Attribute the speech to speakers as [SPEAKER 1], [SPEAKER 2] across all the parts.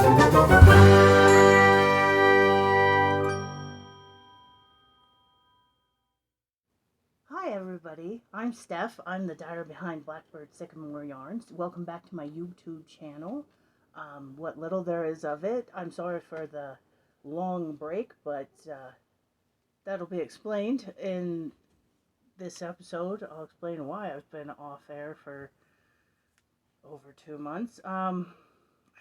[SPEAKER 1] Hi everybody, I'm Steph. I'm the dyer behind Blackbird Sycamore Yarns. Welcome back to my YouTube channel. What little there is of it. I'm sorry for the long break, but that'll be explained in this episode. I'll explain why I've been off air for over 2 months.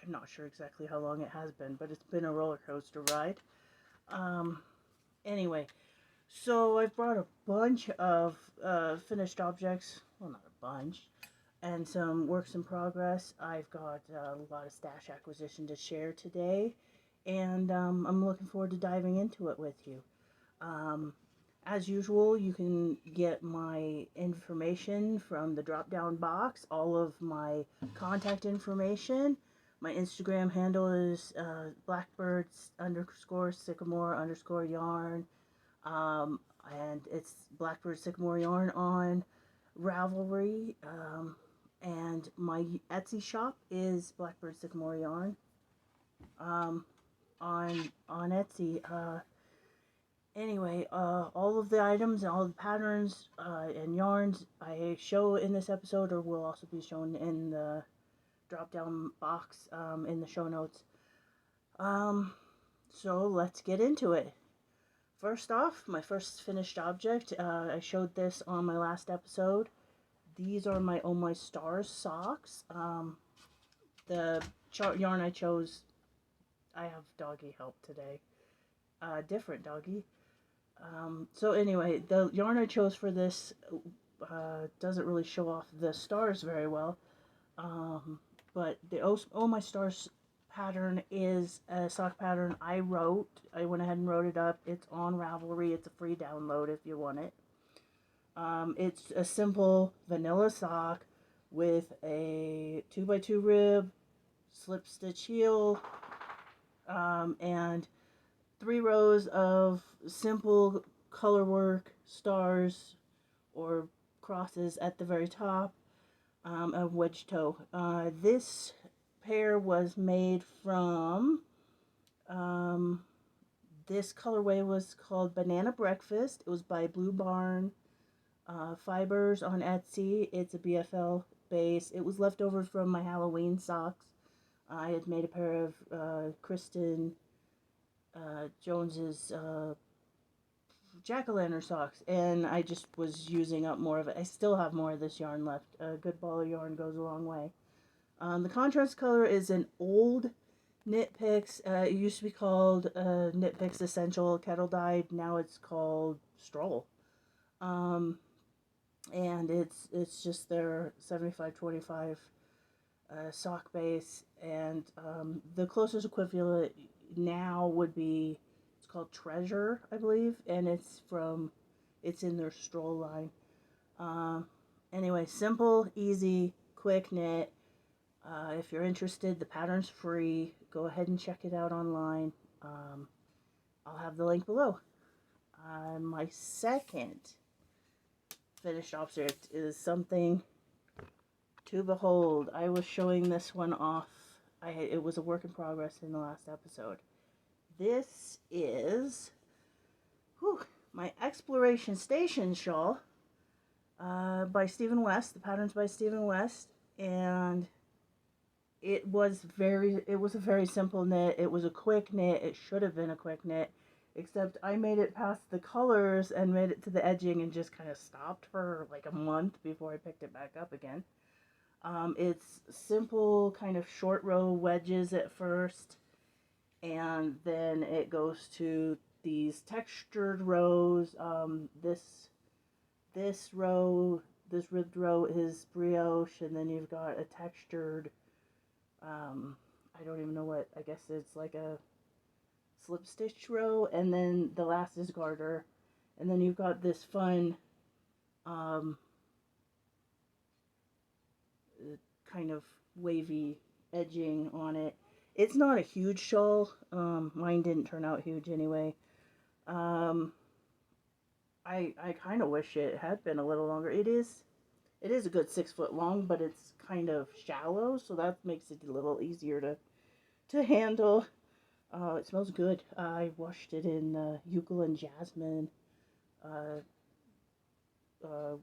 [SPEAKER 1] I'm not sure exactly how long it has been, but it's been a roller coaster ride. Um, anyway, so I've brought a bunch of finished objects. Well, not a bunch. And some works in progress. I've got a lot of stash acquisition to share today. And I'm looking forward to diving into it with you. Um, as usual, you can get my information from the drop down box, all of my contact information. My Instagram handle is blackbirds underscore sycamore underscore yarn. And it's Blackbird Sycamore Yarn on Ravelry. And my Etsy shop is Blackbird Sycamore Yarn um, on Etsy. Anyway, all of the items and all the patterns and yarns I show in this episode or will also be shown in the drop down box in the show notes. So let's get into it. First off, my first finished object, I showed this on my last episode. These are my Oh My Stars socks. The yarn I chose, I have doggy help today. Different doggy. So anyway, the yarn I chose for this doesn't really show off the stars very well. But the Oh My Stars pattern is a sock pattern I wrote. I went ahead and wrote it up. It's on Ravelry. It's a free download if you want it. It's a simple vanilla sock with a 2x2 rib, slip stitch heel, and 3 rows of simple color work, stars or crosses at the very top, a wedge toe. This pair was made from, this colorway was called Banana Breakfast. It was by Blue Barn Fibers on Etsy. It's a BFL base. It was left over from my Halloween socks. I had made a pair of Kristen Jones's jack-o'-lantern socks, and I just was using up more of it. I still have more of this yarn left. A good ball of yarn goes a long way. The contrast color is an old Knit Picks. It used to be called Knit Picks Essential Kettle Dyed. Now it's called Stroll. And it's just their 75-25 sock base, and the closest equivalent now would be, it's called Treasure, I believe, and it's in their Stroll line. Anyway, simple, easy, quick knit. If you're interested, the pattern's free. Go ahead and check it out online. I'll have the link below. My second finished object is something to behold. I was showing this one off. It was a work in progress in the last episode. This is my Exploration Station shawl by Stephen West. The pattern's by Stephen West, and it was a very simple knit. It was a quick knit. It should have been a quick knit, except I made it past the colors and made it to the edging and just kind of stopped for like a month before I picked it back up again. It's simple kind of short row wedges at first, and then it goes to these textured rows. This row, this ribbed row is brioche, and then you've got a textured, I don't even know what, I guess it's like a slip stitch row, and then the last is garter, and then you've got this fun, kind of wavy edging on it. It's not a huge shawl. Mine didn't turn out huge anyway. I kind of wish it had been a little longer. It is a good 6 foot long, but it's kind of shallow, so that makes it a little easier to to handle. It smells good. I washed it in eucalypt and jasmine. Uh, uh,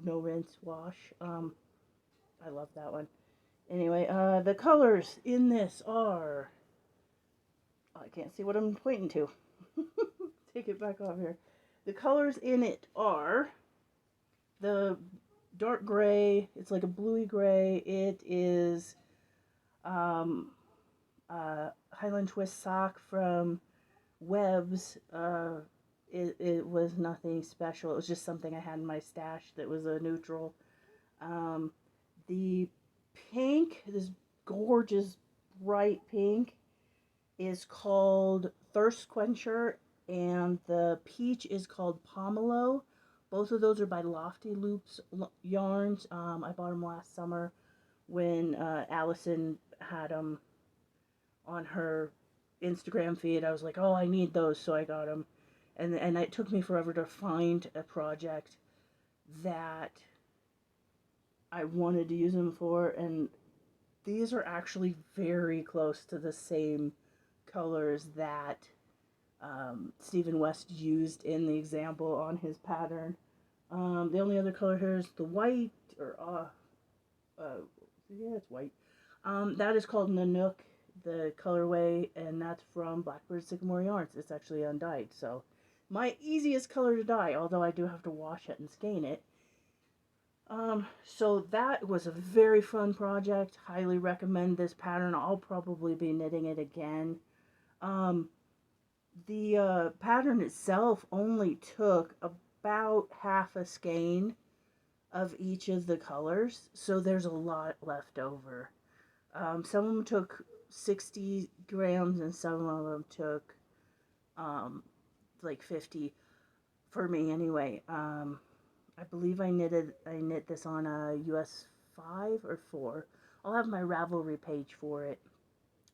[SPEAKER 1] no rinse wash. I love that one. Anyway, the colors in this are. I can't see what I'm pointing to. Take it back off here. The colors in it are the dark gray. It's like a bluey gray. It is Highland Twist sock from Webb's. It was nothing special. It was just something I had in my stash that was a neutral. Um, the pink, this gorgeous bright pink, is called Thirst Quencher, and the peach is called Pomelo. Both of those are by Lofty Loops yarns. I bought them last summer when Allison had them on her Instagram feed. I was like, oh, I need those, so I got them. And it took me forever to find a project that I wanted to use them for, and these are actually very close to the same colors that Stephen West used in the example on his pattern. The only other color here is the white, or yeah, it's white. That is called Nanook, the colorway, and that's from Blackbird Sycamore Yarns. It's actually undyed, so my easiest color to dye, although I do have to wash it and skein it. So that was a very fun project. Highly recommend this pattern. I'll probably be knitting it again. The pattern itself only took about half a skein of each of the colors, so there's a lot left over. Some of them took 60 grams and some of them took like 50 for me anyway. I believe I knit this on a US 5 or 4. I'll have my Ravelry page for it,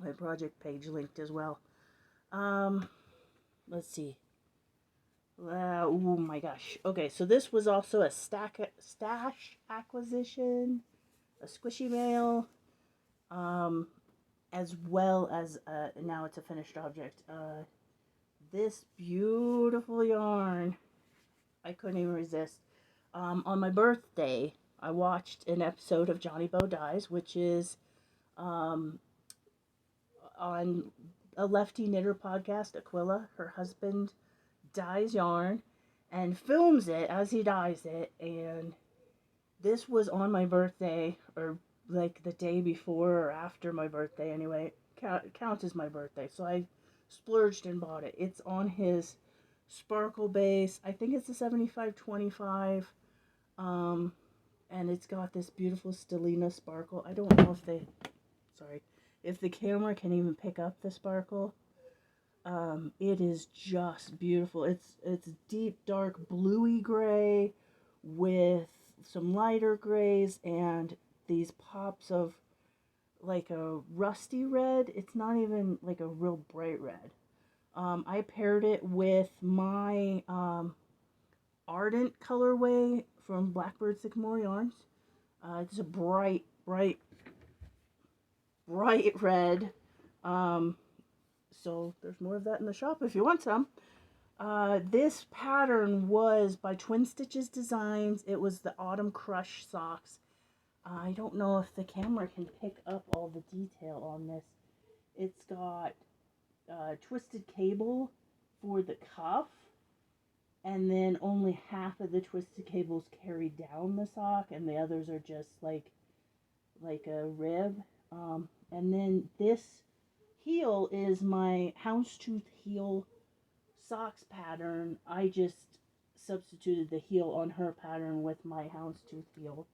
[SPEAKER 1] my project page linked as well. Let's see. Oh my gosh. Okay, so this was also a stash acquisition, a squishy mail, as well as now it's a finished object. This beautiful yarn, I couldn't even resist. On my birthday, I watched an episode of Johnny Bo Dies, which is on a Lefty Knitter podcast. Aquila, her husband, dyes yarn and films it as he dyes it, and this was on my birthday, or like the day before or after my birthday anyway. Counts as my birthday, so I splurged and bought it. It's on his sparkle base. I think it's a 75-25, and it's got this beautiful Stellina sparkle. I don't know if the camera can even pick up the sparkle. It is just beautiful. It's deep dark bluey gray with some lighter grays and these pops of like a rusty red. It's not even like a real bright red. I paired it with my Ardent colorway from Blackbird Sycamore Yarns. It's a bright red. So there's more of that in the shop if you want some. This pattern was by Twin Stitches Designs. It was the Autumn Crush socks. I don't know if the camera can pick up all the detail on this. It's got twisted cable for the cuff, and then only half of the twisted cables carry down the sock, and the others are just like a rib. And then this heel is my houndstooth heel socks pattern. I just substituted the heel on her pattern with my houndstooth heel.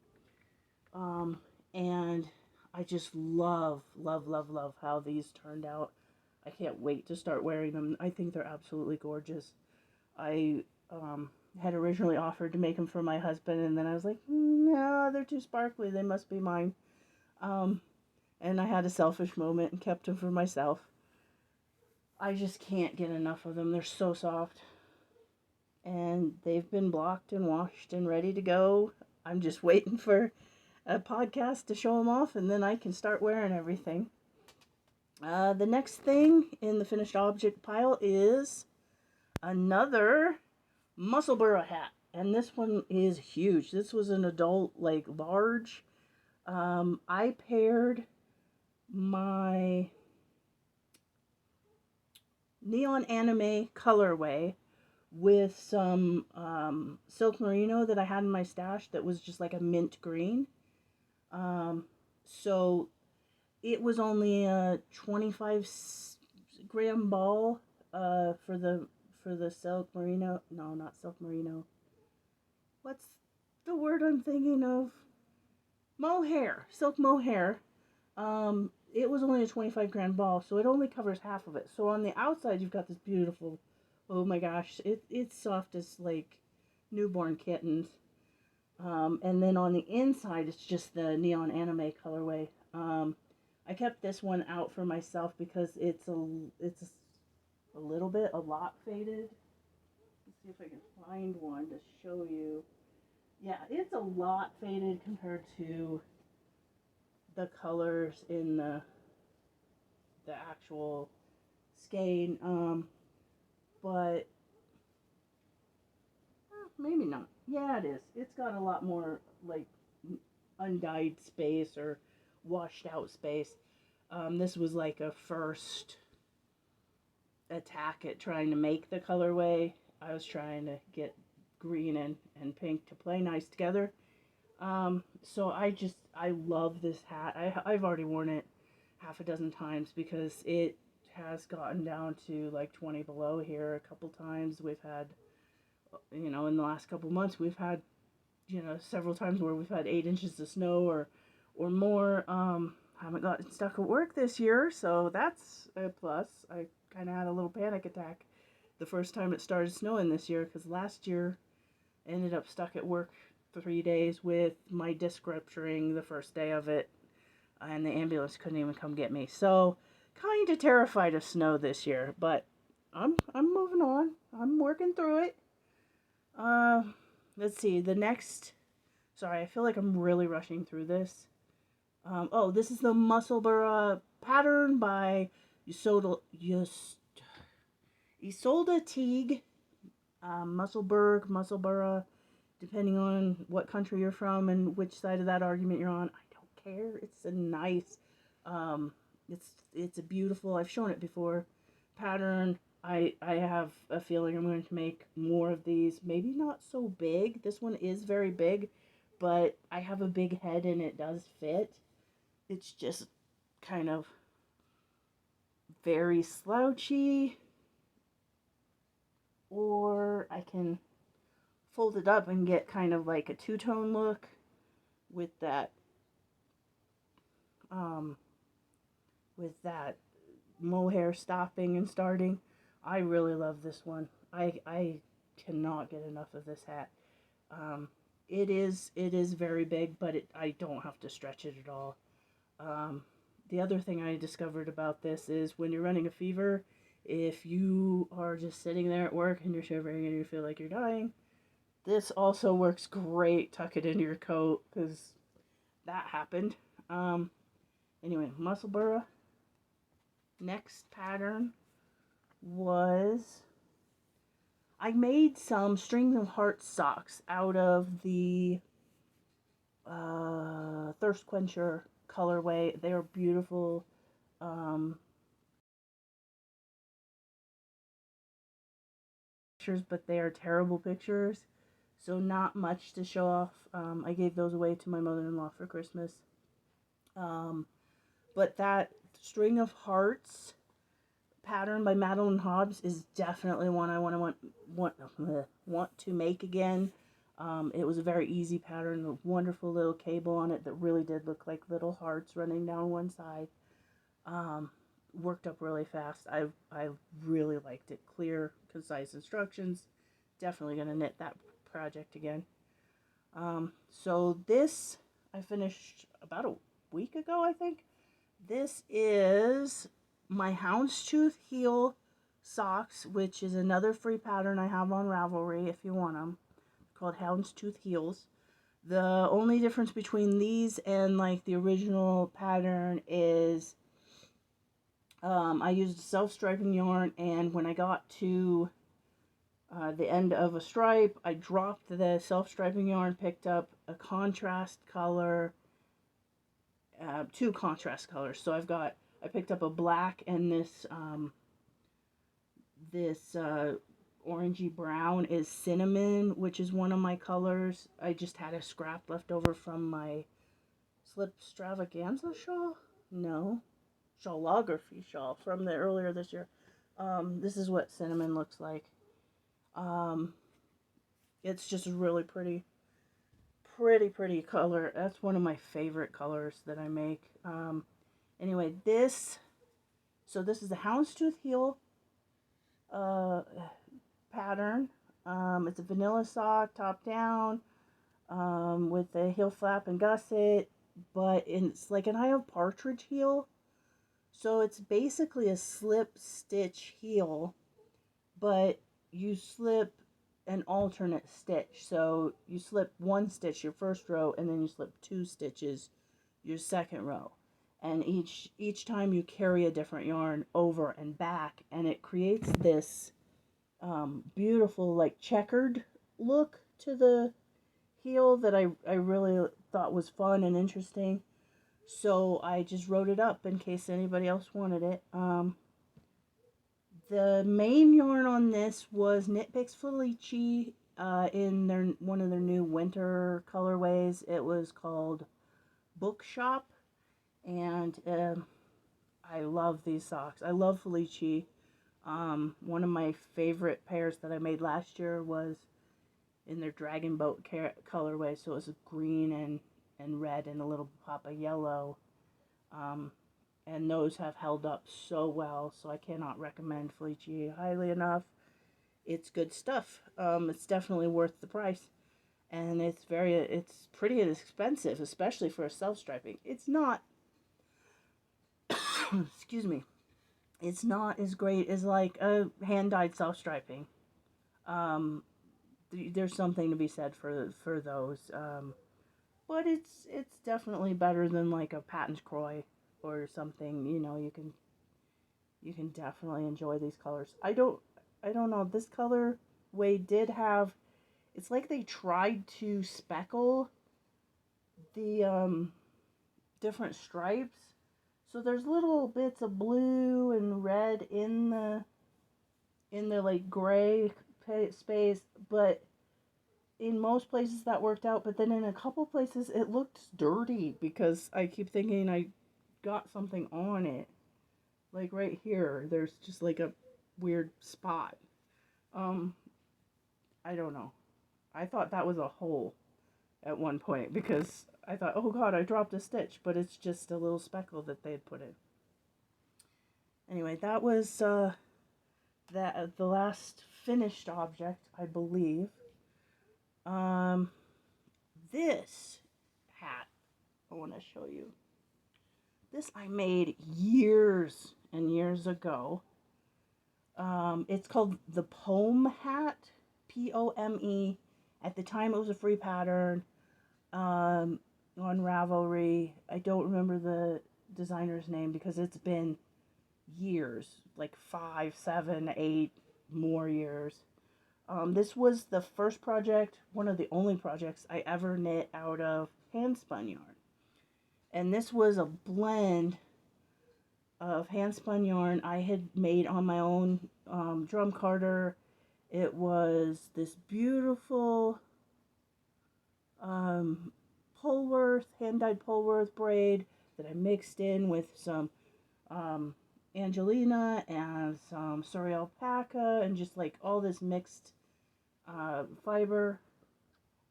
[SPEAKER 1] And I just love how these turned out. I can't wait to start wearing them. I think they're absolutely gorgeous. I had originally offered to make them for my husband, and then I was like, no, they're too sparkly. They must be mine. And I had a selfish moment and kept them for myself. I just can't get enough of them. They're so soft. And they've been blocked and washed and ready to go. I'm just waiting for a podcast to show them off, and then I can start wearing everything. The next thing in the finished object pile is another Musselburgh hat. And this one is huge. This was an adult, like, large. I paired my neon anime colorway with some silk merino that I had in my stash that was just like a mint green. So it was only a 25-gram ball for the silk merino. No, not silk merino. What's the word I'm thinking of? Mohair, silk mohair. It was only a 25-gram ball, so it only covers half of it. So on the outside, you've got this beautiful. Oh my gosh, it's soft as like newborn kittens. And then on the inside, it's just the neon anime colorway. I kept this one out for myself because it's a lot faded. Let's see if I can find one to show you. Yeah, it's a lot faded compared to the colors in the actual skein. But maybe not. Yeah, it is. It's got a lot more like undyed space or washed out space. This was like a first attack at trying to make the colorway. I was trying to get green and pink to play nice together. So I love this hat. I've already worn it half a dozen times because it has gotten down to like 20 below here a couple times. We've had, in the last couple months, we've had, several times where we've had 8 inches of snow or more. Haven't gotten stuck at work this year, so that's a plus. I kind of had a little panic attack the first time it started snowing this year because last year I ended up stuck at work 3 days with my disc rupturing the first day of it, and the ambulance couldn't even come get me. So, kind of terrified of snow this year, but I'm moving on. I'm working through it. Uh, let's see. The next. Sorry, I feel like I'm really rushing through this. This is the Musselburgh pattern by Isolde Teague. Musselburgh, depending on what country you're from and which side of that argument you're on. I don't care. It's a nice, um, it's a beautiful. I've shown it before. Pattern. I have a feeling I'm going to make more of these. Maybe not so big. This one is very big, but I have a big head and it does fit. It's just kind of very slouchy, or I can fold it up and get kind of like a two-tone look with that um, mohair stopping and starting. I really love this one. I cannot get enough of this hat. Um, it is very big, but I don't have to stretch it at all. Um, the other thing I discovered about this is when you're running a fever, if you are just sitting there at work and you're shivering and you feel like you're dying, this also works great. Tuck it into your coat because that happened. Anyway, Musselburgh. Next pattern was I made some Strings of Hearts socks out of the Thirst Quencher colorway. They are beautiful. Um, pictures, but they are terrible pictures. So not much to show off. I gave those away to my mother-in-law for Christmas. But that String of Hearts pattern by Madeline Hobbs is definitely one I want to make again. It was a very easy pattern, a wonderful little cable on it that really did look like little hearts running down one side. Worked up really fast. I really liked it. Clear, concise instructions. Definitely gonna knit that project again. So this I finished about a week ago, I think. This is my Houndstooth Heel socks, which is another free pattern I have on Ravelry if you want them. Called Houndstooth Heels. The only difference between these and like the original pattern is I used self-striping yarn, and when I got to the end of a stripe, I dropped the self-striping yarn, picked up a contrast color, two contrast colors. So I picked up a black and this orangey brown is cinnamon, which is one of my colors. I just had a scrap left over from my slip extravaganza shawl. No, shawlography shawl from the earlier this year. This is what cinnamon looks like. Um, it's just really pretty color. That's one of my favorite colors that I make. Anyway, this is the houndstooth heel pattern. It's a vanilla sock, top down, with a heel flap and gusset, but it's like an eye of partridge heel. So it's basically a slip stitch heel, but you slip an alternate stitch. So you slip one stitch your first row, and then you slip two stitches your second row. And each time you carry a different yarn over and back, and it creates this beautiful like checkered look to the heel that I really thought was fun and interesting. So I just wrote it up in case anybody else wanted it. The main yarn on this was Knit Picks Felici in one of their new winter colorways. It was called Bookshop, and I love these socks. I love Felici. One of my favorite pairs that I made last year was in their Dragon Boat colorway, so it was green and red and a little pop of yellow. And those have held up so well, so I cannot recommend Felici highly enough. It's good stuff. It's definitely worth the price, and it's pretty expensive, especially for a self-striping. It's not, excuse me, it's not as great as like a hand-dyed self-striping. There's something to be said for those, but it's definitely better than like a patent croy or something. You can definitely enjoy these colors. I don't know. This colorway did have, it's like they tried to speckle the different stripes. So there's little bits of blue and red in the like gray space, but in most places that worked out, but then in a couple places it looked dirty because I keep thinking I got something on it. Like right here, there's just like a weird spot. Um, I don't know. I thought that was a hole at one point because I thought, oh god, I dropped a stitch, but it's just a little speckle that they had put in. Anyway, that was the last finished object, I believe. This hat I want to show you. This I made years and years ago. It's called the Pome hat, Pome. At the time, it was a free pattern on Ravelry. I don't remember the designer's name because it's been years, like 5, 7, 8 more years. This was the first project, one of the only projects I ever knit out of hand spun yarn. And this was a blend of hand spun yarn I had made on my own drum carder. It was this beautiful Polworth, hand-dyed Polworth braid that I mixed in with some Angelina and some Surrey alpaca and just like all this mixed fiber.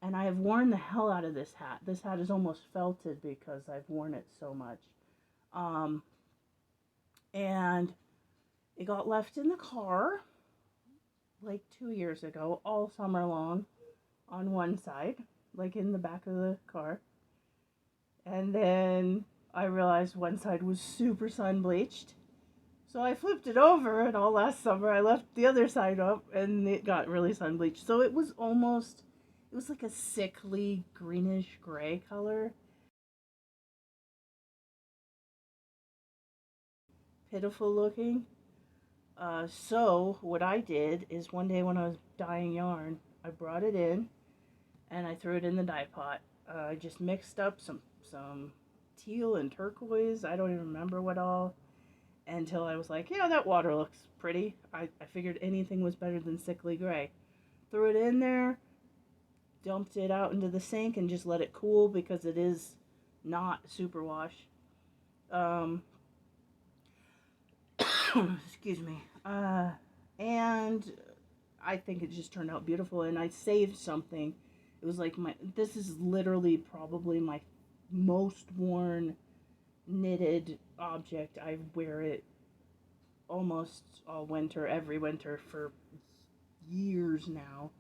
[SPEAKER 1] And I have worn the hell out of this hat. This hat is almost felted because I've worn it so much. And it got left in the car like 2 years ago, all summer long, on one side, like in the back of the car. And then I realized one side was super sun bleached. So I flipped it over, and all last summer I left the other side up, and it got really sun bleached. So it was like a sickly greenish gray color. pitiful looking. So what I did is one day when I was dyeing yarn, I brought it in and I threw it in the dye pot. I just mixed up some teal and turquoise. I don't even remember what all, until I was like, yeah, that water looks pretty. I figured anything was better than sickly gray. Threw it in there, dumped it out into the sink, and just let it cool because it is not superwash. Um, excuse me. And I think it just turned out beautiful, and I saved something. It was like this is literally probably my most worn knitted object. I wear it almost all winter, every winter for years now.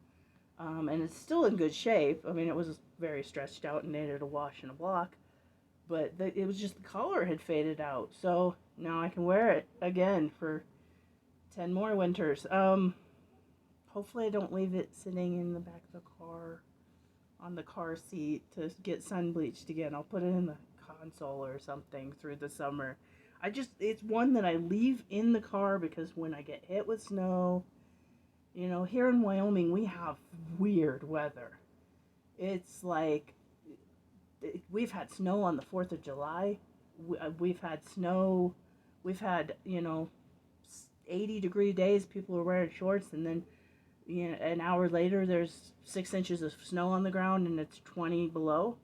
[SPEAKER 1] And it's still in good shape. I mean, it was very stretched out and needed a wash and a block, but it was just the color had faded out. So now I can wear it again for 10 more winters. Hopefully I don't leave it sitting in the back of the car on the car seat to get sun bleached again. I'll put it in the console or something through the summer. It's one that I leave in the car because when I get hit with snow, you know, here in Wyoming we have weird weather. It's like we've had snow on the 4th of July. We've had snow. We've had, 80-degree days. People are wearing shorts, and then an hour later there's 6 inches of snow on the ground and it's 20 below.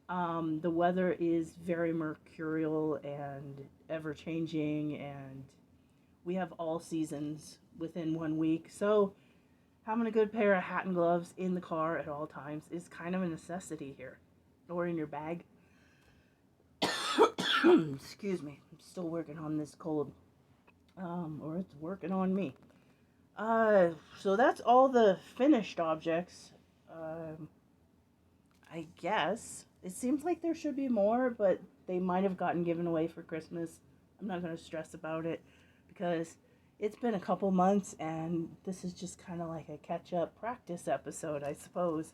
[SPEAKER 1] The weather is very mercurial and ever changing, and we have all seasons within 1 week. So having a good pair of hat and gloves in the car at all times is kind of a necessity here, or in your bag. Excuse me, I'm still working on this cold, or it's working on me. So that's all the finished objects. I guess it seems like there should be more, but they might have gotten given away for Christmas. I'm not going to stress about it because it's been a couple months and this is just kind of like a catch-up practice episode, I suppose.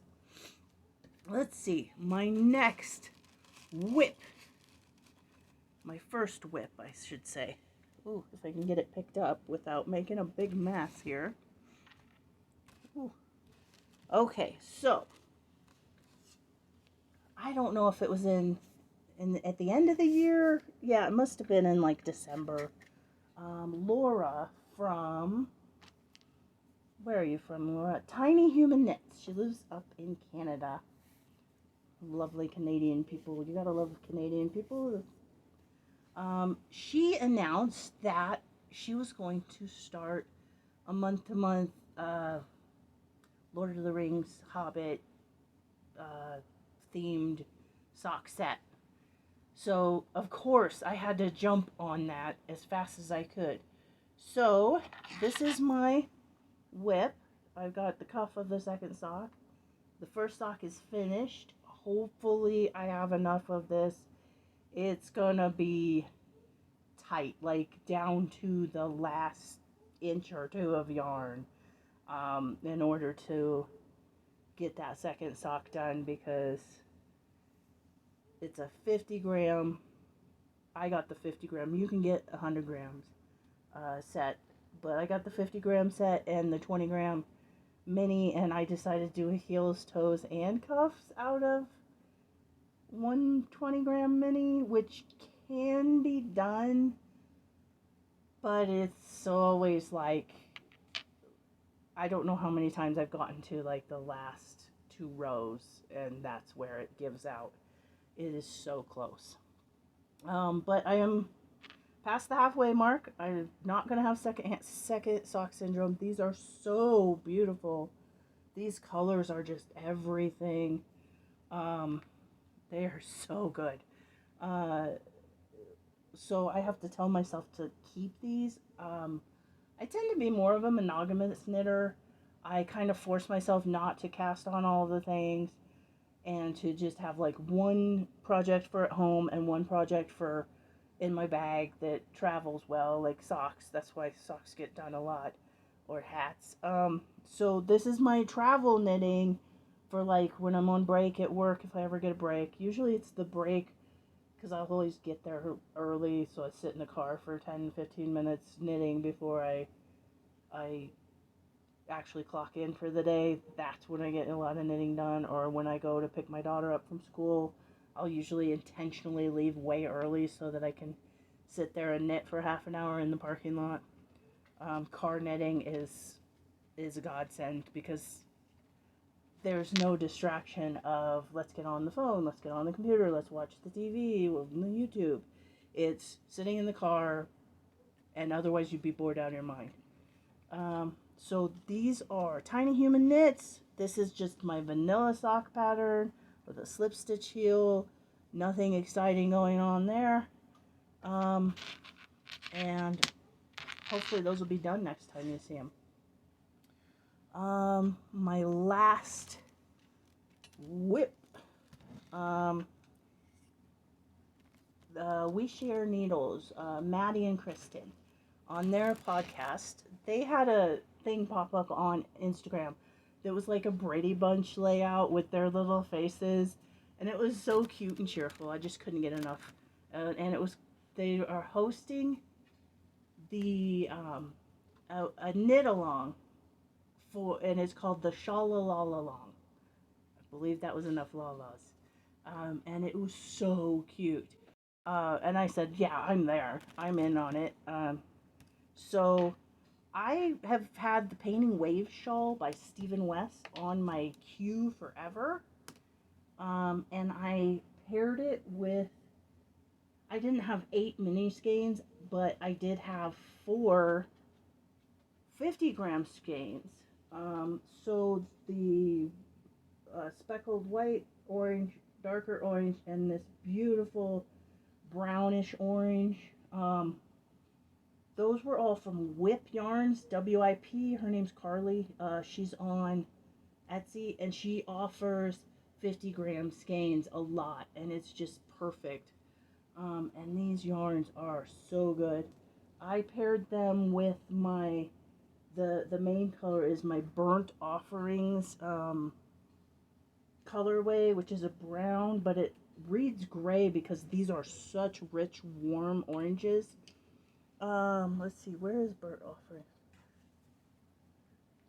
[SPEAKER 1] Let's see, my next whip. My first whip, I should say. Ooh, if I can get it picked up without making a big mess here. Ooh. Okay, so I don't know if it was at the end of the year. Yeah, it must have been in like December. Laura from, where are you from, Laura? Tiny Human Knits. She lives up in Canada. Lovely Canadian people. You gotta love Canadian people. She announced that she was going to start a month-to-month Lord of the Rings, Hobbit themed sock set. So, of course, I had to jump on that as fast as I could. So, this is my whip. I've got the cuff of the second sock. The first sock is finished. Hopefully, I have enough of this. It's gonna be tight, like down to the last inch or two of yarn, in order to get that second sock done, because it's a 50 gram. I got the 50 gram. You can get 100 grams set, but I got the 50 gram set and the 20 gram mini, and I decided to do heels, toes, and cuffs out of one 20 gram mini, which can be done, but it's always like, I don't know how many times I've gotten to like the last 2 rows and that's where it gives out. It is so close. But I am past the halfway mark. I'm not going to have second sock syndrome. These are so beautiful. These colors are just everything. They are so good. So I have to tell myself to keep these. I tend to be more of a monogamous knitter. I kind of force myself not to cast on all the things and to just have like one project for at home and one project for in my bag that travels well, like socks. That's why socks get done a lot, or hats. So this is my travel knitting for like when I'm on break at work, if I ever get a break. Usually it's the break because I'll always get there early, so I sit in the car for 10-15 minutes knitting before I actually clock in for the day. That's when I get a lot of knitting done. Or when I go to pick my daughter up from school, I'll usually intentionally leave way early so that I can sit there and knit for half an hour in the parking lot. Car knitting is a godsend because there's no distraction of let's get on the phone, let's get on the computer, let's watch the TV, the YouTube. It's sitting in the car, and otherwise you'd be bored out of your mind. So these are Tiny Human Knits. This is just my vanilla sock pattern with a slip stitch heel. Nothing exciting going on there. And hopefully those will be done next time you see them. My last whip. We Share Needles, Maddie and Kristen, on their podcast, they had a thing pop up on Instagram that was like a Brady Bunch layout with their little faces, and it was so cute and cheerful. I just couldn't get enough. And it was, they are hosting the a knit along and it's called the Shala-la-la-long. I believe that was enough lalas. And it was so cute. And I said, yeah, I'm there. I'm in on it. So I have had the Painting Waves shawl by Stephen West on my queue forever. And I paired it with, I didn't have 8 mini skeins, but I did have 4 50-gram skeins. So the speckled white, orange, darker orange, and this beautiful brownish orange. Those were all from Whip Yarns, WIP. Her name's Carly. She's on Etsy, and she offers 50-gram skeins a lot, and it's just perfect. And these yarns are so good. I paired them with my, the main color is my Burnt Offerings colorway, which is a brown, but it reads gray because these are such rich, warm oranges. Let's see, where is Burnt Offering?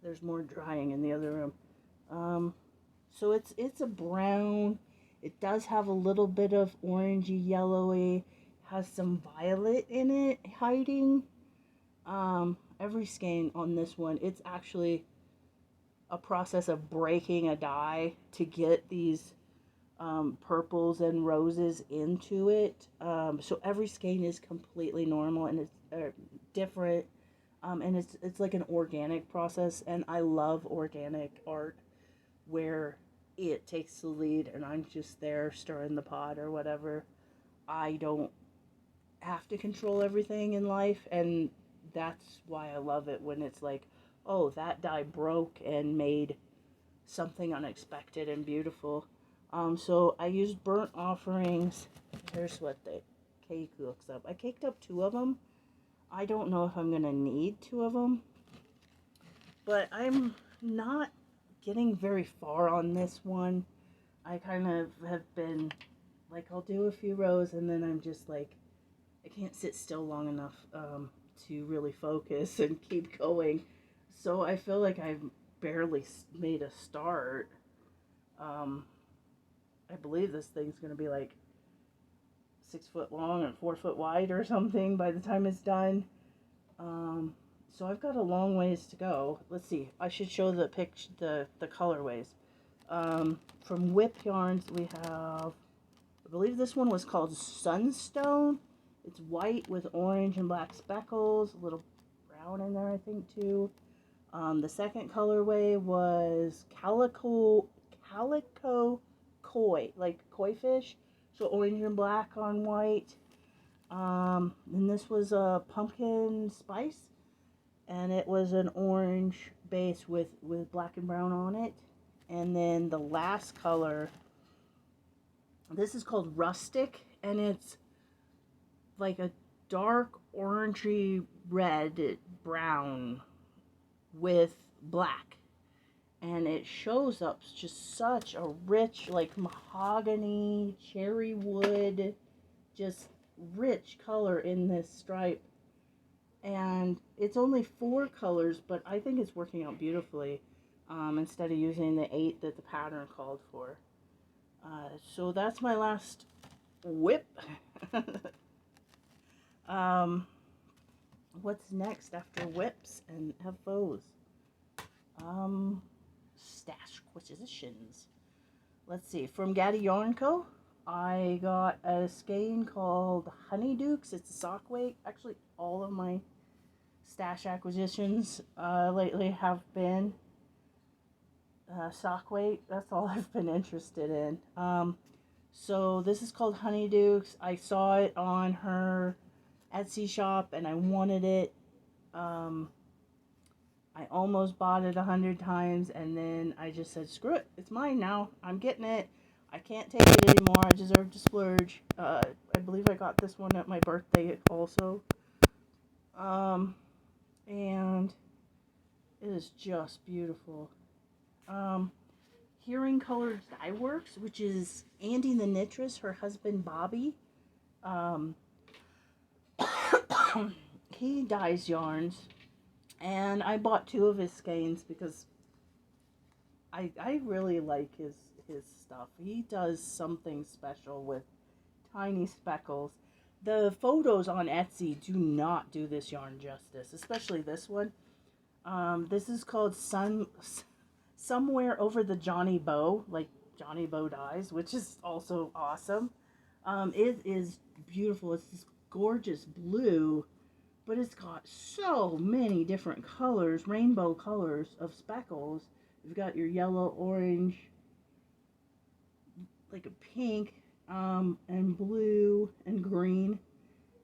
[SPEAKER 1] There's more drying in the other room. So it's a brown. It does have a little bit of orangey, yellowy, has some violet in it hiding. Every skein on this one, it's actually a process of breaking a die to get these purples and roses into it. So every skein is completely normal and it's different. And it's like an organic process, and I love organic art where it takes the lead and I'm just there stirring the pot or whatever. I don't have to control everything in life, and that's why I love it when it's like, oh, that die broke and made something unexpected and beautiful. So I used Burnt Offerings. Here's what the cake looks up. I caked up 2 of them. I don't know if I'm going to need 2 of them, but I'm not getting very far on this one. I kind of have been, like, I'll do a few rows and then I'm just like, I can't sit still long enough to really focus and keep going. So I feel like I've barely made a start. I believe this thing's going to be like 6 foot long and 4 foot wide or something by the time it's done. So I've got a long ways to go. Let's see. I should show the the colorways. From Whip Yarns, we have, I believe this one was called Sunstone. It's white with orange and black speckles, a little brown in there, I think, too. The second colorway was Calico Koi, like koi fish. So orange and black on white. And this was a pumpkin spice, and it was an orange base with black and brown on it. And then the last color, this is called Rustic, and it's like a dark orangey red brown with black, and it shows up just such a rich, like, mahogany, cherry wood just rich color in this stripe. And it's only 4 colors, but I think it's working out beautifully, instead of using the 8 that the pattern called for. So that's my last whip. um, what's next after whips and FOs? Stash acquisitions. Let's see. From Gaddy Yarn Co., I got a skein called Honeydukes. It's a sock weight. Actually, all of my stash acquisitions lately have been sock weight. That's all I've been interested in. So this is called Honeydukes. I saw it on her Etsy shop and I wanted it. I almost bought it 100 times, and then I just said, screw it, it's mine now. I'm getting it. I can't take it anymore. I deserve to splurge. I believe I got this one at my birthday also. And it is just beautiful. Hearing Colored Dye Works, which is Andy the Knitress, her husband Bobby. He dyes yarns. And I bought 2 of his skeins because I really like his stuff. He does something special with tiny speckles. The photos on Etsy do not do this yarn justice, especially this one. This is called Somewhere Over the Johnny Bow, like Johnny Bow Dyes, which is also awesome. It is beautiful. It's this gorgeous blue, but it's got so many different colors, rainbow colors of speckles. You've got your yellow, orange, like a pink, and blue and green.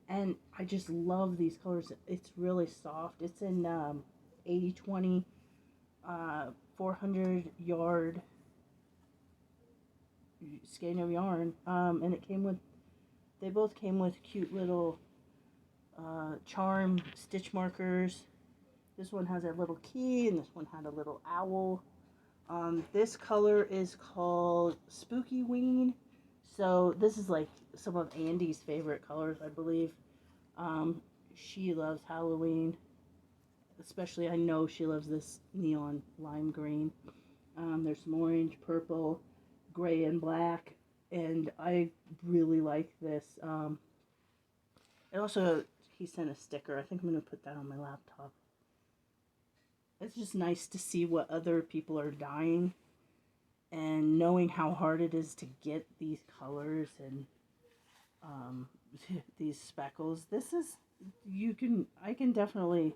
[SPEAKER 1] And I just love these colors. It's really soft. It's in 80/20, 400 yard skein of yarn. And they both came with cute little charm stitch markers. This one has a little key, and this one had a little owl. This color is called Spooky Ween. So this is like some of Andy's favorite colors, I believe. She loves Halloween. Especially, I know she loves this neon lime green. There's some orange, purple, gray, and black. And I really like this. And also, he sent a sticker. I think I'm going to put that on my laptop. It's just nice to see what other people are dyeing and knowing how hard it is to get these colors and these speckles. I can definitely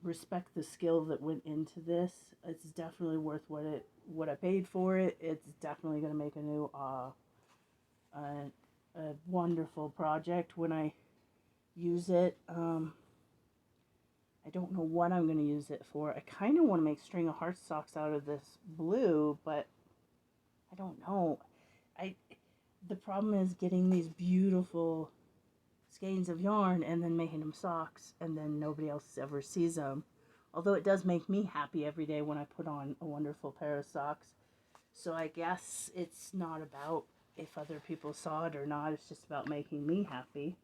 [SPEAKER 1] respect the skill that went into this. It's definitely worth what I paid for it. It's definitely going to make a wonderful project when I use it. I don't know what I'm going to use it for. I kind of want to make string of heart socks out of this blue, but I don't know. The problem is getting these beautiful skeins of yarn and then making them socks, and then nobody else ever sees them. Although it does make me happy every day when I put on a wonderful pair of socks. So I guess it's not about if other people saw it or not. It's just about making me happy.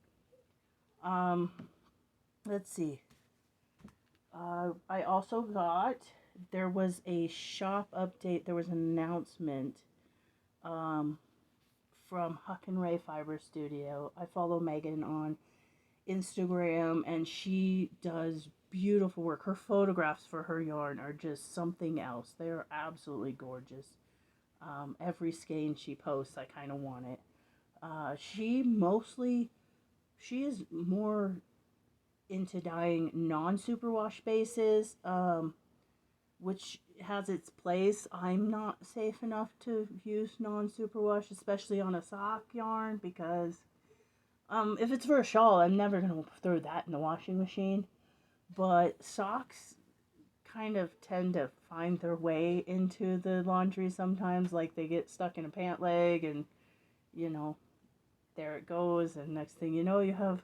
[SPEAKER 1] Let's see. I also there was a shop update. There was an announcement from Huck and Ray Fiber Studio. I follow Megan on Instagram, and she does beautiful work. Her photographs for her yarn are just something else. They are absolutely gorgeous. Every skein she posts, I kind of want it. She is more into dyeing non-superwash bases, which has its place. I'm not safe enough to use non-superwash, especially on a sock yarn, because if it's for a shawl, I'm never going to throw that in the washing machine. But socks kind of tend to find their way into the laundry sometimes. Like, they get stuck in a pant leg, and, there it goes. And next thing you know, you have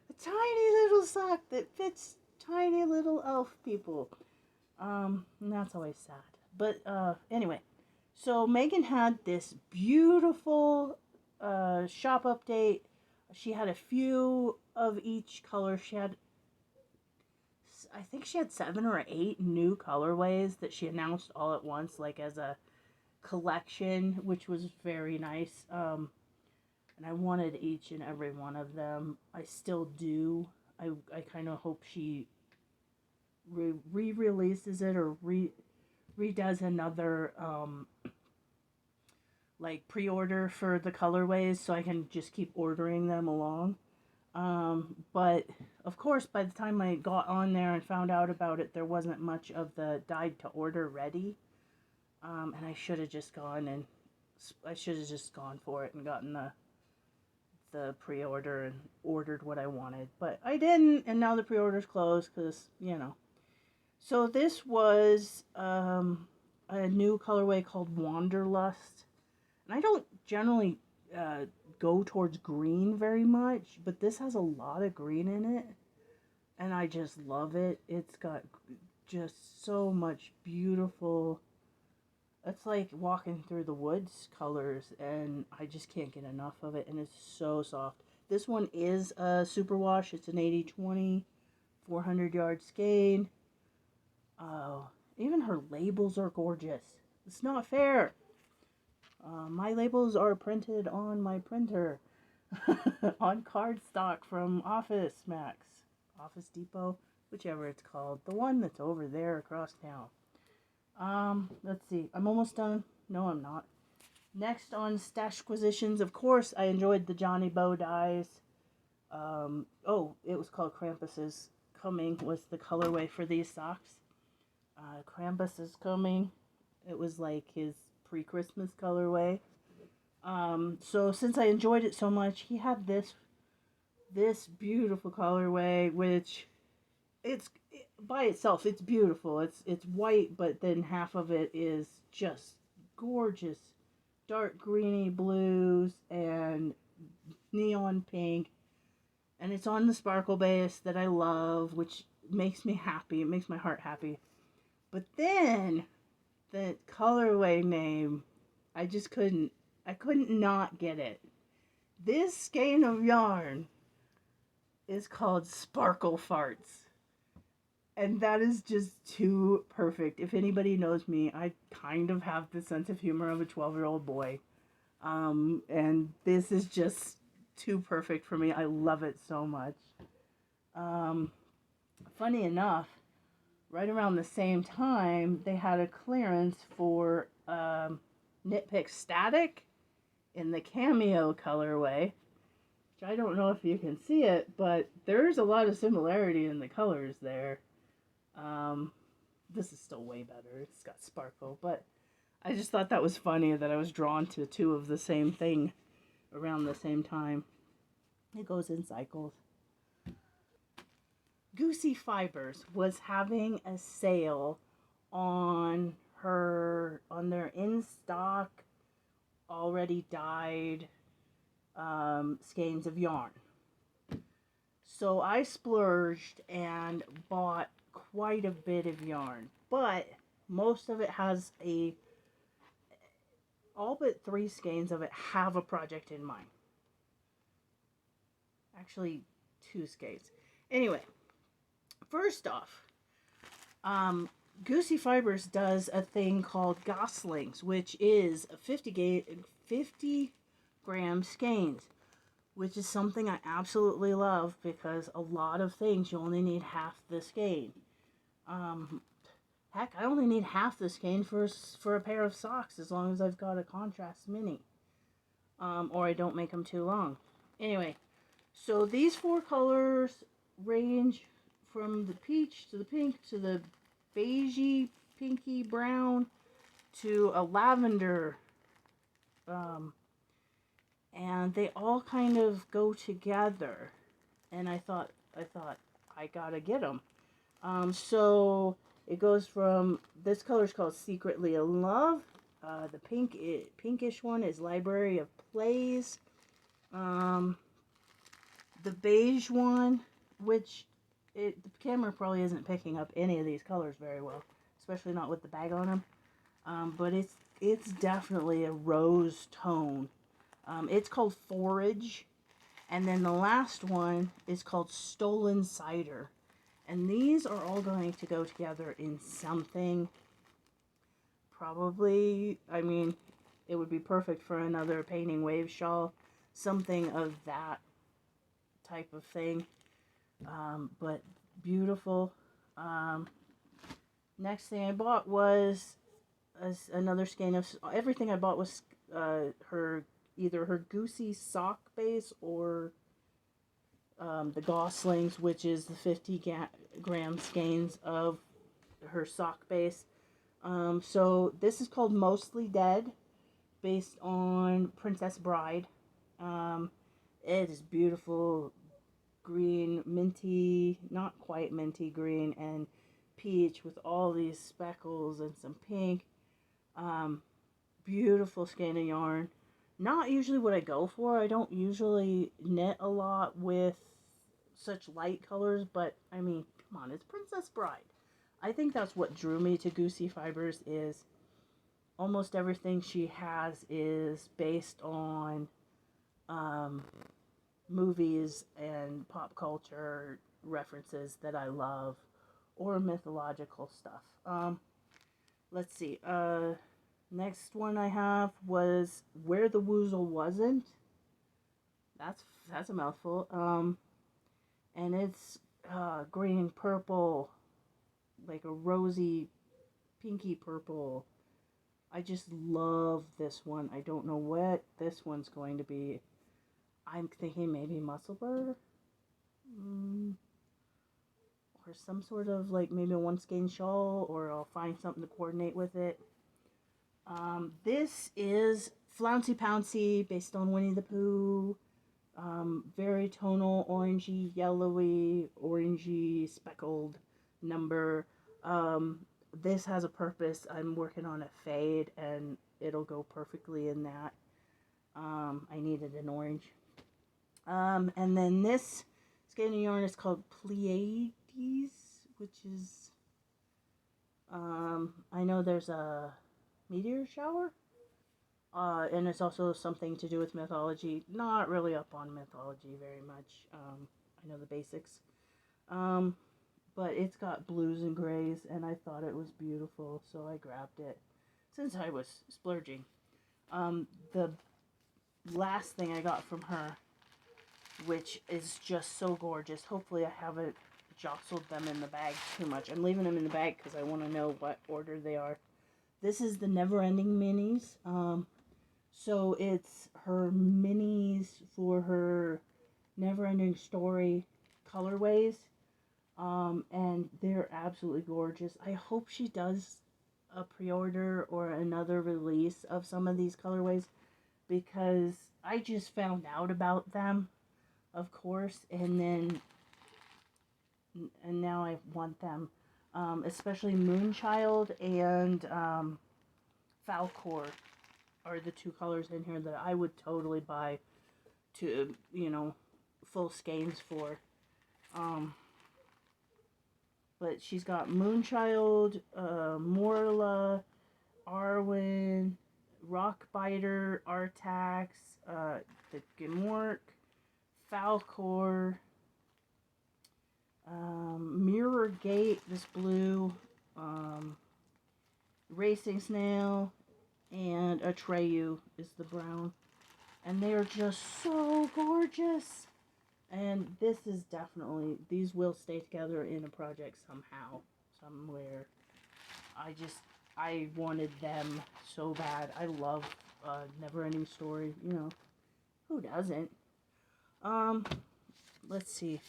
[SPEAKER 1] a tiny little sock that fits tiny little elf people. And that's always sad. But anyway, so Megan had this beautiful shop update. She had a few of each color. I think she had 7 or 8 new colorways that she announced all at once, like as a collection, which was very nice. And I wanted each and every one of them. I still do. I kind of hope she re-releases it or redoes another like pre-order for the colorways so I can just keep ordering them along. But of course, by the time I got on there and found out about it, there wasn't much of the dyed to order ready. And I should have just gone for it and gotten the pre-order and ordered what I wanted. But I didn't, and now the pre-order's closed because, you know. So this was a new colorway called Wanderlust. And I don't generally go towards green very much, but this has a lot of green in it. And I just love it. It's got just so much beautiful... It's like walking through the woods colors, and I just can't get enough of it, and it's so soft. This one is a superwash. It's an 80/20, 400-yard skein. Even her labels are gorgeous. It's not fair. My labels are printed on my printer on cardstock from Office Max, Office Depot, whichever it's called. The one that's over there across town. Let's see. I'm almost done. No, I'm not. Next on Stashquisitions, of course, I enjoyed the Johnny Bow dies. It was called Krampus Coming was the colorway for these socks. Krampus is Coming. It was like his pre-Christmas colorway. So since I enjoyed it so much, he had this beautiful colorway, which by itself, it's beautiful. It's white, but then half of it is just gorgeous, dark greeny blues and neon pink, and it's on the sparkle base that I love, which makes me happy. It makes my heart happy. But then the colorway name, I couldn't not get it. This skein of yarn is called Sparkle Farts. And that is just too perfect. If anybody knows me, I kind of have the sense of humor of a 12-year-old boy. And this is just too perfect for me. I love it so much. Funny enough, right around the same time, they had a clearance for Knit Static in the Cameo colorway. Which I don't know if you can see it, but there's a lot of similarity in the colors there. This is still way better. It's got sparkle, but I just thought that was funny that I was drawn to two of the same thing around the same time. It goes in cycles. Goosey Fibers was having a sale on their in-stock, already dyed skeins of yarn. So I splurged and bought quite a bit of yarn, but most of it has all but 3 skeins of it have a project in mind. Actually, 2 skeins. Anyway, first off, Goosey Fibers does a thing called Goslings, which is 50 gram skeins, which is something I absolutely love because a lot of things you only need half the skein. Heck, I only need half the skein for a pair of socks as long as I've got a contrast mini. Or I don't make them too long. Anyway, so these 4 colors range from the peach to the pink to the beigey, pinky brown to a lavender. And they all kind of go together. And I thought I gotta get them. So it goes from, this color is called Secretly in Love. The pinkish one is Library of Plays. The beige one, which the camera probably isn't picking up any of these colors very well, especially not with the bag on them. But it's definitely a rose tone. It's called Forage. And then the last one is called Stolen Cider. And these are all going to go together in something. Probably, I mean, it would be perfect for another painting wave shawl. Something of that type of thing. But beautiful. Next thing I bought was another skein of... Everything I bought was either her Goosey sock base or the Goslings, which is the 50-gram skeins of her sock base. So this is called Mostly Dead, based on Princess Bride. It is beautiful green, minty, not quite minty green, and peach with all these speckles and some pink. Beautiful skein of yarn. Not usually what I go for. I don't usually knit a lot with such light colors, but I mean, come on, it's Princess Bride. I think that's what drew me to Goosey Fibers. Is almost everything she has is based on movies and pop culture references that I love, or mythological stuff. Let's see. Next one I have was Where the Woozle Wasn't. That's a mouthful. And it's green, purple, like a rosy, pinky purple. I just love this one. I don't know what this one's going to be. I'm thinking maybe Musselburgh? Or some sort of, like, maybe a one skein shawl, or I'll find something to coordinate with it. This is Flouncy Pouncy, based on Winnie the Pooh. Very tonal, orangey, yellowy, orangey, speckled number. This has a purpose. I'm working on a fade, and it'll go perfectly in that. I needed an orange. And then this skein of yarn is called Pleiades, which is, I know there's a meteor shower. And it's also something to do with mythology. Not really up on mythology very much. I know the basics. But it's got blues and grays, and I thought it was beautiful, so I grabbed it since I was splurging. The last thing I got from her, which is just so gorgeous. Hopefully I haven't jostled them in the bag too much. I'm leaving them in the bag because I want to know what order they are. This is the Never Ending Minis. So it's her minis for her Never Ending Story colorways. And they're absolutely gorgeous. I hope she does a pre-order or another release of some of these colorways, because I just found out about them, of course, and now I want them. Especially Moonchild and Falcor are the two colors in here that I would totally buy to, full skeins for. But she's got Moonchild, Morla, Arwen, Rockbiter, Artax, the Gimork, Falcor, Mirror Gate, this blue, Racing Snail, and Atreyu is the brown. And they are just so gorgeous. And this is definitely, these will stay together in a project somehow, somewhere. I wanted them so bad. I love Never Ending Story, who doesn't? Let's see.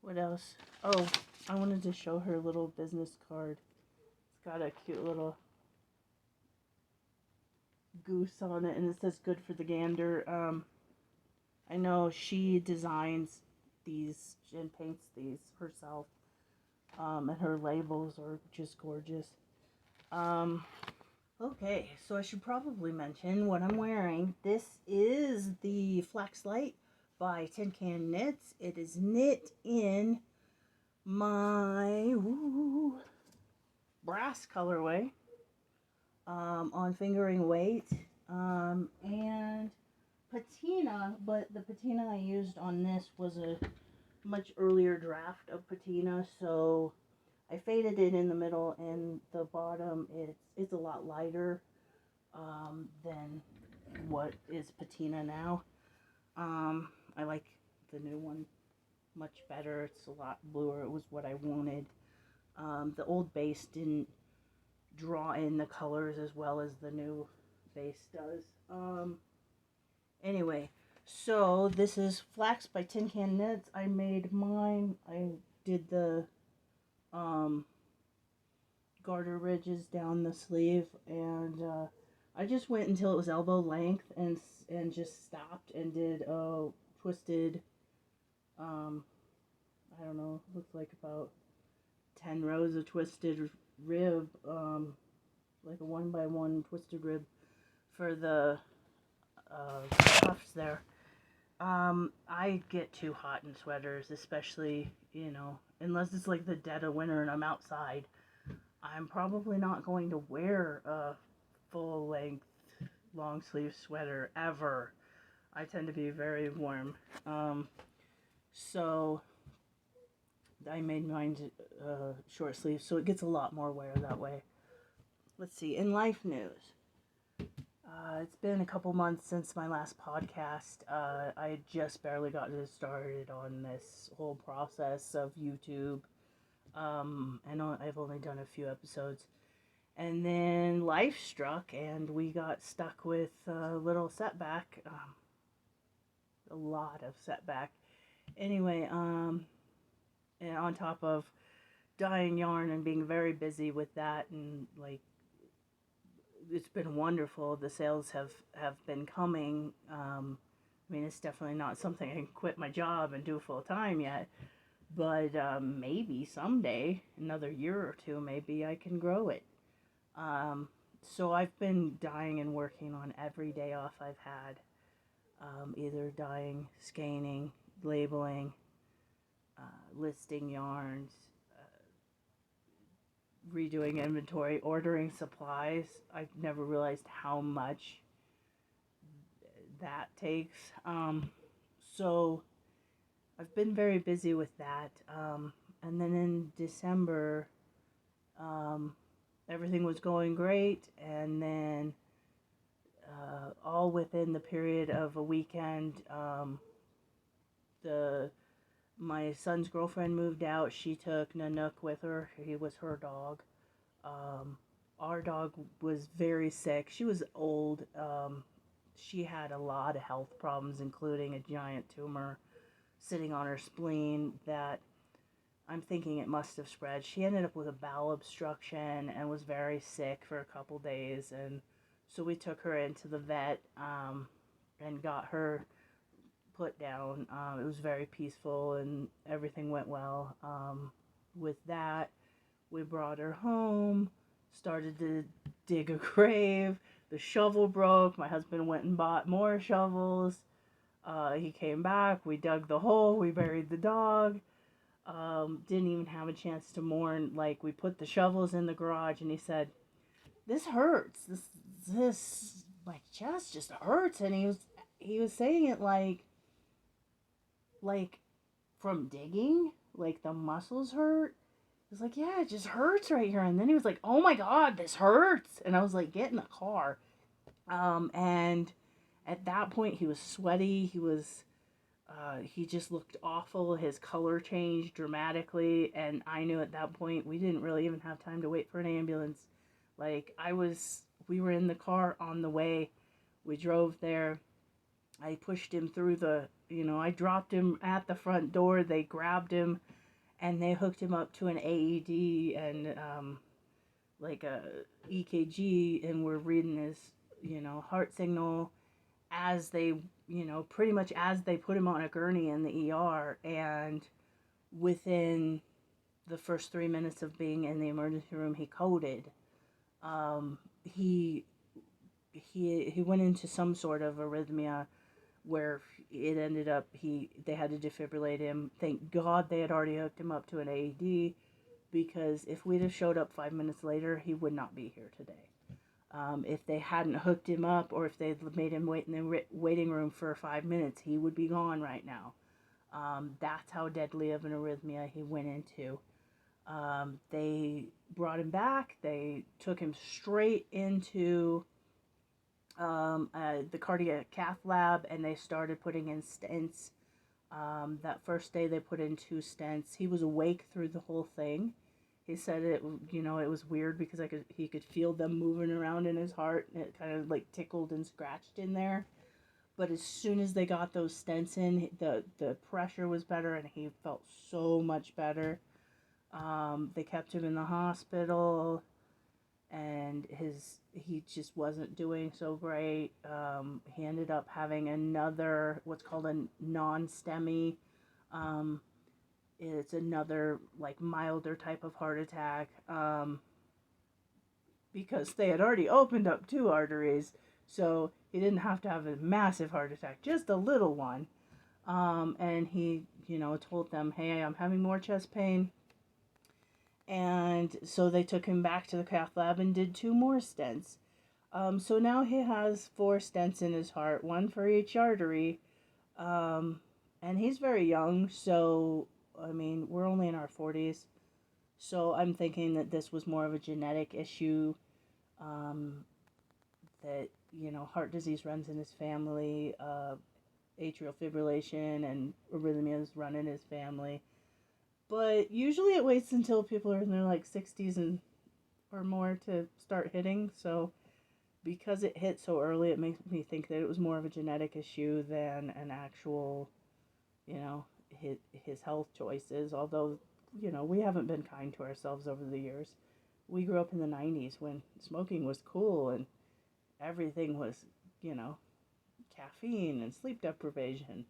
[SPEAKER 1] What else? Oh, I wanted to show her a little business card. It's got a cute little goose on it, and it says "Good for the gander." I know she designs these and paints these herself, and her labels are just gorgeous. Okay, so I should probably mention what I'm wearing. This is the Flax Light by Tin Can Knits. It is knit in my brass colorway, on fingering weight, and patina, but the patina I used on this was a much earlier draft of patina, so I faded it in the middle, and the bottom it's a lot lighter than what is patina now. I like the new one much better. It's a lot bluer. It was what I wanted. The old base didn't draw in the colors as well as the new base does. Anyway, so this is Flax by Tin Can Knits. I made mine. I did the garter ridges down the sleeve, and I just went until it was elbow length and just stopped and did a twisted, I don't know, looks like about 10 rows of twisted rib, like a 1x1 twisted rib for the cuffs there. I get too hot in sweaters, especially, unless it's like the dead of winter and I'm outside. I'm probably not going to wear a full length long sleeve sweater ever. I tend to be very warm. So I made mine short sleeve, so it gets a lot more wear that way. Let's see, in life news. It's been a couple months since my last podcast. I just barely got started on this whole process of YouTube. And I've only done a few episodes. And then life struck, and we got stuck with a little setback. A lot of setback. Anyway, and on top of dyeing yarn and being very busy with that, and like, it's been wonderful. The sales have been coming. I mean, it's definitely not something I can quit my job and do full time yet, but maybe someday, another year or two, maybe I can grow it. So I've been dyeing and working on every day off I've had, either dyeing, scanning, labeling, listing yarns, redoing inventory, ordering supplies. I've never realized how much that takes. So I've been very busy with that. And then in December, everything was going great. And then all within the period of a weekend, my son's girlfriend moved out. She took Nanook with her. He was her dog. Our dog was very sick. She was old. She had a lot of health problems, including a giant tumor sitting on her spleen that I'm thinking it must have spread. She ended up with a bowel obstruction and was very sick for a couple days. And so we took her into the vet and got her put down. It was very peaceful and everything went well. With that, we brought her home, started to dig a grave. The shovel broke. My husband went and bought more shovels. He came back. We dug the hole. We buried the dog. Didn't even have a chance to mourn. Like, we put the shovels in the garage, and he said, "This hurts. This my chest just hurts." And he was saying it like from digging, like the muscles hurt. He was like, "Yeah, it just hurts right here." And then he was like, "Oh my God, this hurts." And I was like, "Get in the car." And at that point he was sweaty. He just looked awful. His color changed dramatically. And I knew at that point we didn't really even have time to wait for an ambulance. Like, we were in the car on the way. We drove there. I pushed him through I dropped him at the front door. They grabbed him and they hooked him up to an AED and, like a EKG, and we're reading his, heart signal as they, pretty much as they put him on a gurney in the ER. And within the first 3 minutes of being in the emergency room, he coded. He went into some sort of arrhythmia where it ended up they had to defibrillate him. Thank God they had already hooked him up to an AED, because if we'd have showed up 5 minutes later, he would not be here today. If they hadn't hooked him up, or if they'd made him wait in the waiting room for 5 minutes, he would be gone right now. That's how deadly of an arrhythmia he went into. They brought him back. They took him straight into the cardiac cath lab, and they started putting in stents. That first day, they put in 2 stents. He was awake through the whole thing. He said it was weird because he could feel them moving around in his heart, and it kind of like tickled and scratched in there. But as soon as they got those stents in, the pressure was better, and he felt so much better. They kept him in the hospital, and he just wasn't doing so great. He ended up having another, what's called a non-STEMI. It's another like milder type of heart attack, because they had already opened up 2 arteries, so he didn't have to have a massive heart attack, just a little one. And he, told them, hey, I'm having more chest pain. And so they took him back to the cath lab and did 2 more stents. So now he has 4 stents in his heart, 1 for each artery. And he's very young, so, I mean, we're only in our 40s. So I'm thinking that this was more of a genetic issue, that, heart disease runs in his family, atrial fibrillation and arrhythmias run in his family. But usually it waits until people are in their like 60s or more to start hitting. So because it hit so early, it makes me think that it was more of a genetic issue than an actual, his health choices. Although, we haven't been kind to ourselves over the years. We grew up in the 90s when smoking was cool and everything was, caffeine and sleep deprivation.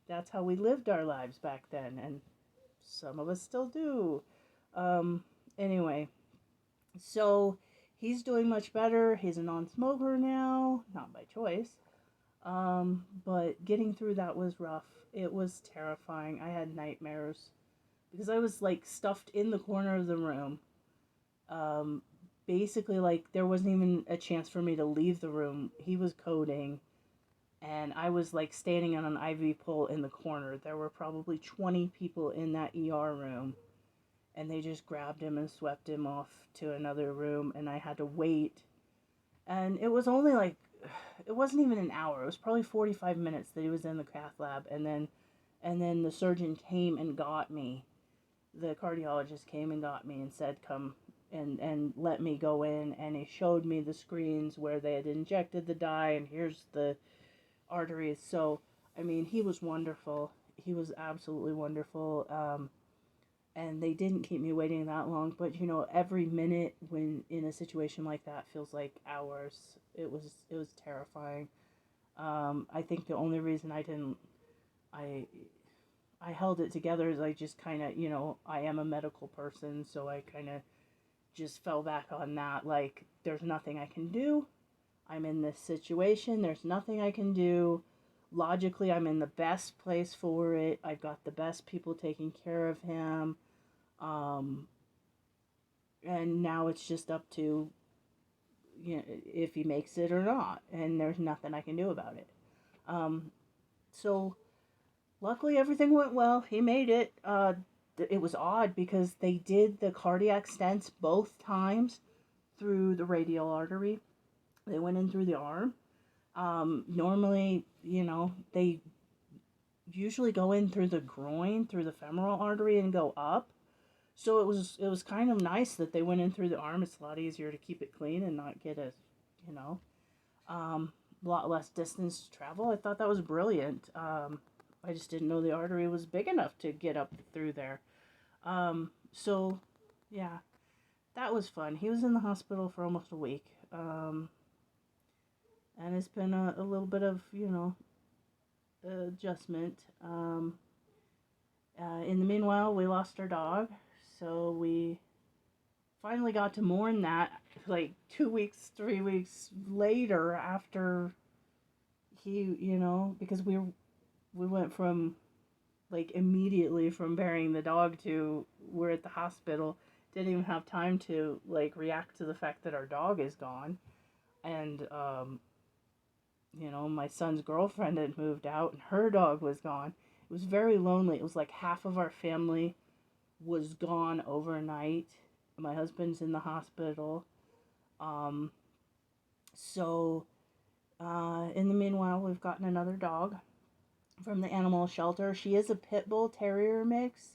[SPEAKER 1] That's how we lived our lives back then, and some of us still do. Anyway, so he's doing much better. He's a non-smoker now, not by choice. But getting through that was rough. It was terrifying. I had nightmares because I was like stuffed in the corner of the room. Basically, like, there wasn't even a chance for me to leave the room. He was coding, and I was like standing on an IV pole in the corner. There were probably 20 people in that ER room, and they just grabbed him and swept him off to another room, and I had to wait. And it was only like, it wasn't even an hour. It was probably 45 minutes that he was in the cath lab, and then the surgeon came and got me. The cardiologist came and got me and said, come and let me go in, and he showed me the screens where they had injected the dye, and here's the arteries. So, I mean, he was wonderful. He was absolutely wonderful. And they didn't keep me waiting that long, but every minute when in a situation like that feels like hours. It was terrifying. I think the only reason I held it together is I just kind of, I am a medical person, so I kind of just fell back on that. Like, there's nothing I can do. I'm in this situation. There's nothing I can do. Logically, I'm in the best place for it. I've got the best people taking care of him. And now it's just up to, if he makes it or not. And there's nothing I can do about it. So luckily everything went well. He made it. It was odd because they did the cardiac stents both times through the radial artery. They went in through the arm. Normally, they usually go in through the groin, through the femoral artery, and go up. So it was kind of nice that they went in through the arm. It's a lot easier to keep it clean and not get a lot less distance to travel. I thought that was brilliant. I just didn't know the artery was big enough to get up through there. So, yeah, that was fun. He was in the hospital for almost a week. And it's been a little bit of, adjustment. In the meanwhile, we lost our dog. So we finally got to mourn that like 2 weeks, 3 weeks later after he, because we went from like immediately from burying the dog to we're at the hospital. Didn't even have time to like react to the fact that our dog is gone. And, my son's girlfriend had moved out and her dog was gone. It was very lonely. It was like half of our family was gone overnight. My husband's in the hospital. Um, so, in the meanwhile, we've gotten another dog from the animal shelter. She is a pit bull terrier mix.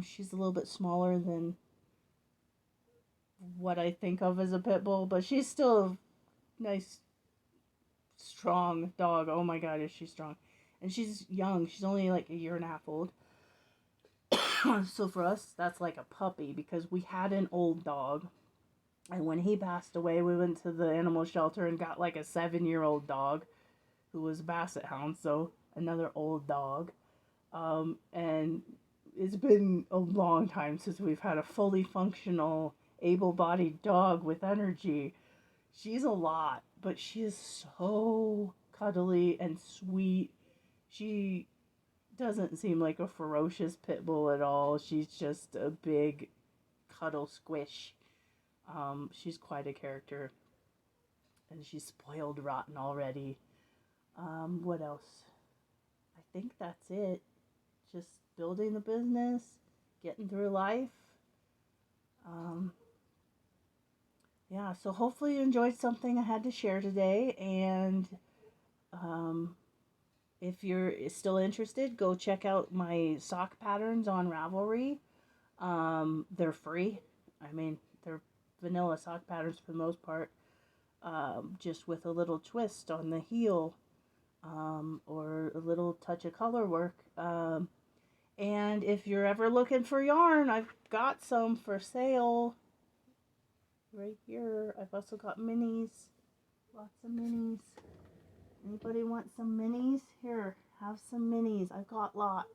[SPEAKER 1] She's a little bit smaller than what I think of as a pit bull, but she's still a nice, strong dog. Oh my god, is she strong. And she's young. She's only like a year and a half old. So for us, that's like a puppy because we had an old dog. And when he passed away, we went to the animal shelter and got like a 7-year-old dog who was a basset hound, so another old dog. And it's been a long time since we've had a fully functional, able-bodied dog with energy. She's a lot, but she is so cuddly and sweet. She doesn't seem like a ferocious pit bull at all. She's just a big cuddle squish. She's quite a character. And she's spoiled rotten already. What else? I think that's it. Just building the business, getting through life. Um, yeah, so hopefully you enjoyed something I had to share today. And um, if you're still interested, go check out my sock patterns on Ravelry. They're free. I mean, they're vanilla sock patterns for the most part, just with a little twist on the heel, or a little touch of color work. And if you're ever looking for yarn, I've got some for sale right here. I've also got minis, lots of minis. Anybody want some minis? Here, have some minis. I've got lots.